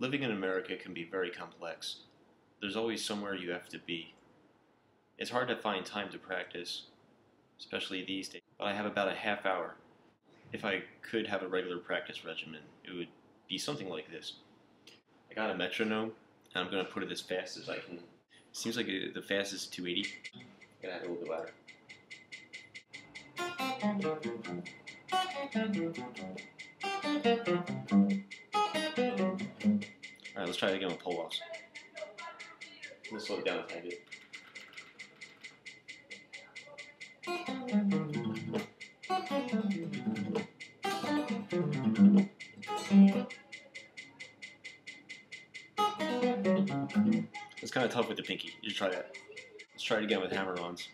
Living in America can be very complex. There's always somewhere you have to be. It's hard to find time to practice, especially these days, but I have about a half hour. If I could have a regular practice regimen, it would be something like this. I got a metronome, and I'm going to put it as fast as I can. Seems like the fastest is 280. I'm going to have it a little bit louder. Alright, let's try it again with pull-offs. Let's slow it down a tiny bit. It's kind of tough with the pinky. You should try that. Let's try it again with hammer-ons.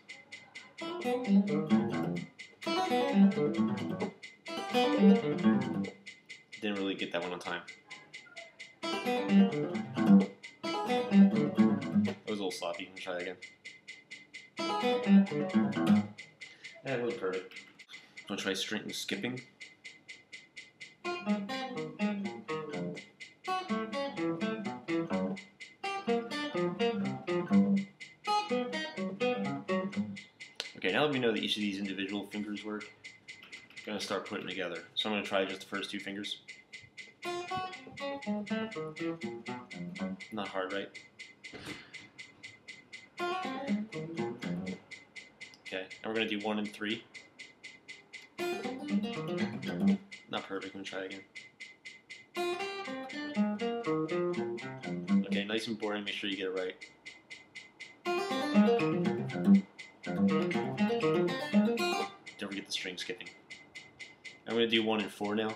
Didn't really get that one on time. That was a little sloppy. Let's try it again. Yeah, it was perfect. Want to try string skipping? Okay, now that we know that each of these individual fingers work, I'm going to start putting them together. So I'm going to try just the first two fingers. Not hard, right? Okay, and we're going to do 1 and 3. Not perfect, I'm going to try again. Okay, nice and boring, make sure you get it right. Don't forget the string skipping. I'm going to do 1 and 4 now.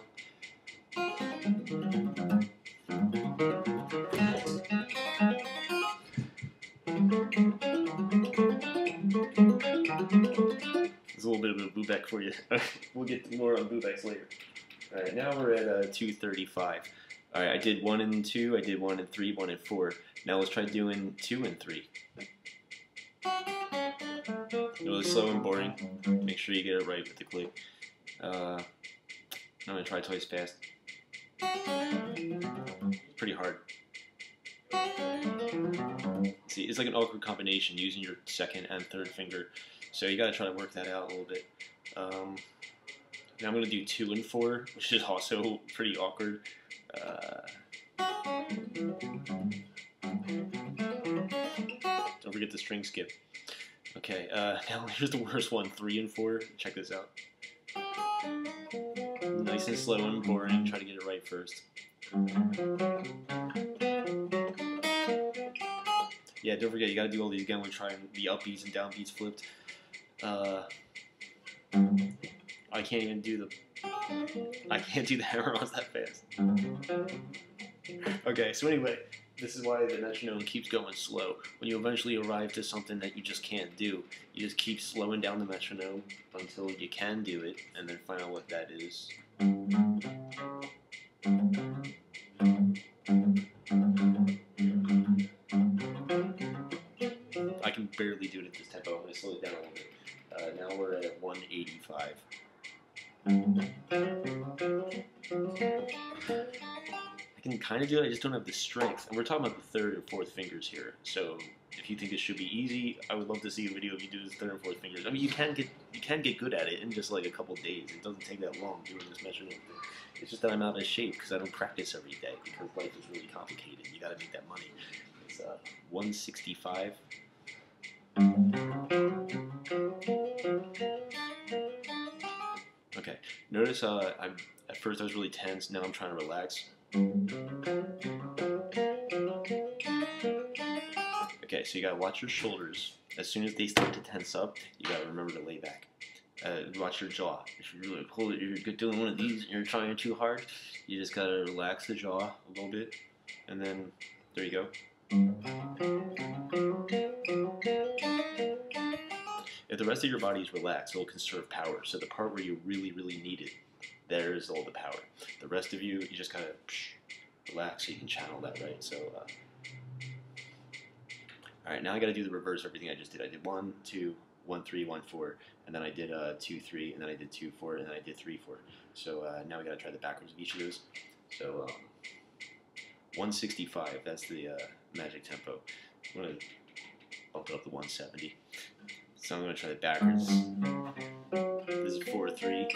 There's a little bit of a boobek for you. We'll get more on boobeks later. Alright, now we're at 235. Alright, I did 1 and 2, I did 1 and 3, 1 and 4. Now let's try doing 2 and 3. Really slow and boring. Make sure you get it right with the click. I'm going to try twice fast. It's pretty hard. See, it's like an awkward combination using your second and third finger. So you got to try to work that out a little bit. Now I'm going to do 2 and 4, which is also pretty awkward. Don't forget the string skip. Okay, now here's the worst one, 3 and 4. Check this out. Nice and slow and boring. Try to get it right first. Yeah, don't forget, you gotta do all these again. We're trying the upbeats and downbeats flipped. I can't even do the hammer-ons that fast. Okay, so anyway, this is why the metronome keeps going slow. When you eventually arrive to something that you just can't do, you just keep slowing down the metronome until you can do it, and then find out what that is. I can barely do it at this tempo. I'm going to slow it down a little bit. Now we're at 185. I can kind of do it, I just don't have the strength. And we're talking about the third and fourth fingers here. So if you think it should be easy, I would love to see a video of you do the third and fourth fingers. I mean, you can get good at it in just like a couple days. It doesn't take that long doing this metronome thing. It's just that I'm out of shape because I don't practice every day because life is really complicated. You got to make that money. It's 165. Okay, notice at first I was really tense, now I'm trying to relax. Okay, so you gotta watch your shoulders. As soon as they start to tense up, you gotta remember to lay back. Watch your jaw. If you really pull it, you're doing one of these and you're trying too hard, you just gotta relax the jaw a little bit, and then there you go. If the rest of your body is relaxed, it'll conserve power. So the part where you really, really need it, there's all the power. The rest of you, you just kind of relax so you can channel that, right? So, all right, now I got to do the reverse of everything I just did. I did 1, 2, 1, 3, 1, 4, and then I did 2, 3, and then I did 2, 4, and then I did 3, 4. So now we got to try the backwards of each of those. So 165, that's the magic tempo. I'm going to bump it up to 170. So I'm going to try it backwards. This is 4-3.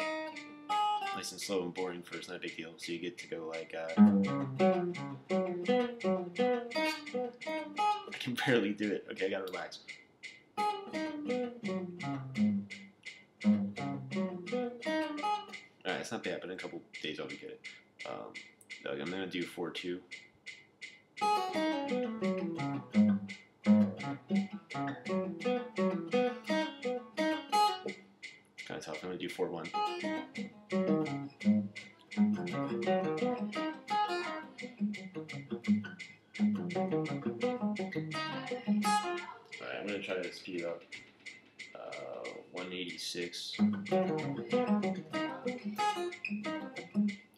Nice and slow and boring first, not a big deal. So you get to go like, I can barely do it. Okay, I gotta relax. Alright, it's not bad, but in a couple days I'll get it. I'm gonna do 4-2. Kind of tough. I'm gonna do 4-1. Alright, I'm gonna try to speed it up. 186.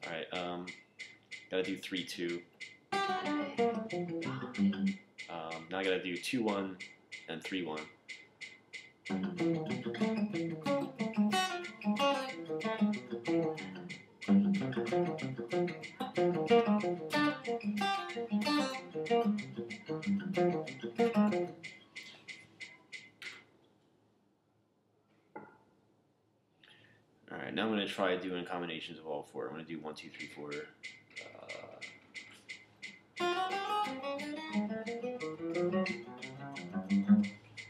Alright, gotta do 3-2. Now I gotta do 2-1 and 3-1. Alright, now I'm going to try doing combinations of all four. I'm going to do 1, 2, 3, 4.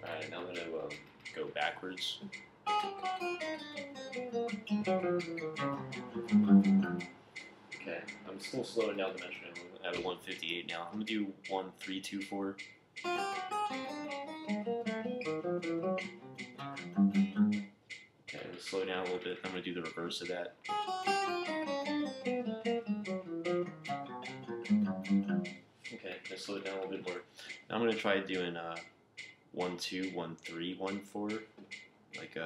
Alright, now I'm going to go backwards. Okay, I'm still slowing down the metronome. I have a 158 now. I'm going to do 1, 3, 2, 4. Okay, slow down a little bit. I'm going to do the reverse of that. Okay, let's slow it down a little bit more. Now I'm going to try doing 1, 2, 1, 3, 1, 4. Like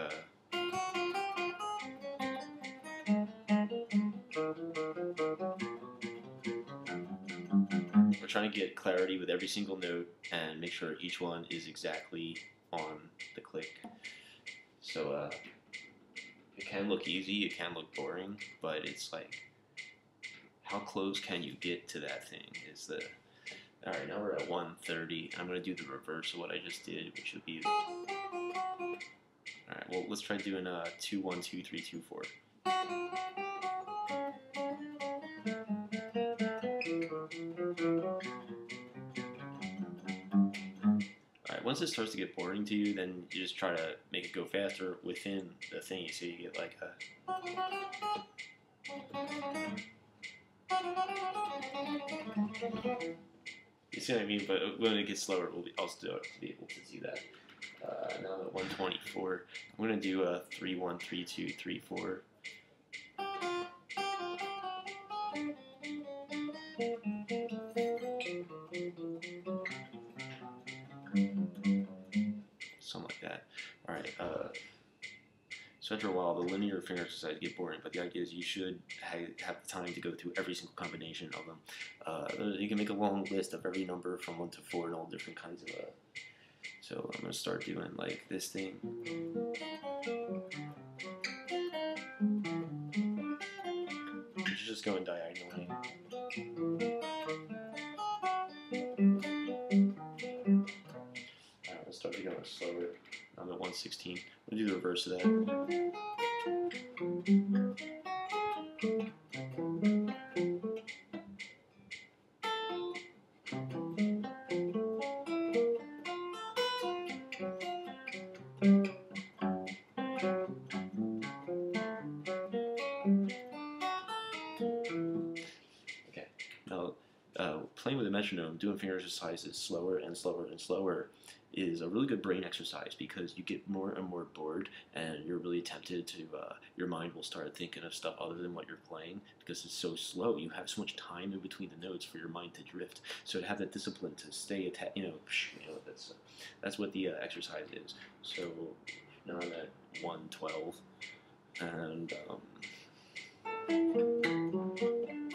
we're trying to get clarity with every single note and make sure each one is exactly on the click. So it can look easy, it can look boring, but it's like, how close can you get to that thing is the... Alright, now we're at 130. I'm going to do the reverse of what I just did, which would be... Alright, well, let's try doing 2, 1, 2, 3, 2, 4. Alright, once it starts to get boring to you, then you just try to make it go faster within the thing, so you get like a... You see what I mean? But when it gets slower, I'll still be able to do that. Now I'm at 124. I'm going to do a 3, 1, 3, 2, 3, 4. Something like that. Alright, so after a while, the linear finger exercises get boring, but the idea is you should have the time to go through every single combination of them. You can make a long list of every number from 1 to 4 and all different kinds of... So I'm going to start doing like this thing. You're just going diagonally. Alright, let's start going slower. I'm at 116. I'm going to do the reverse of that. Okay, now playing with a metronome, doing finger exercises slower and slower and slower is a really good brain exercise because you get more and more bored and you're really tempted to, your mind will start thinking of stuff other than what you're playing because it's so slow. You have so much time in between the notes for your mind to drift. So to have that discipline to stay attached, that's what the exercise is. So now I'm at 112 and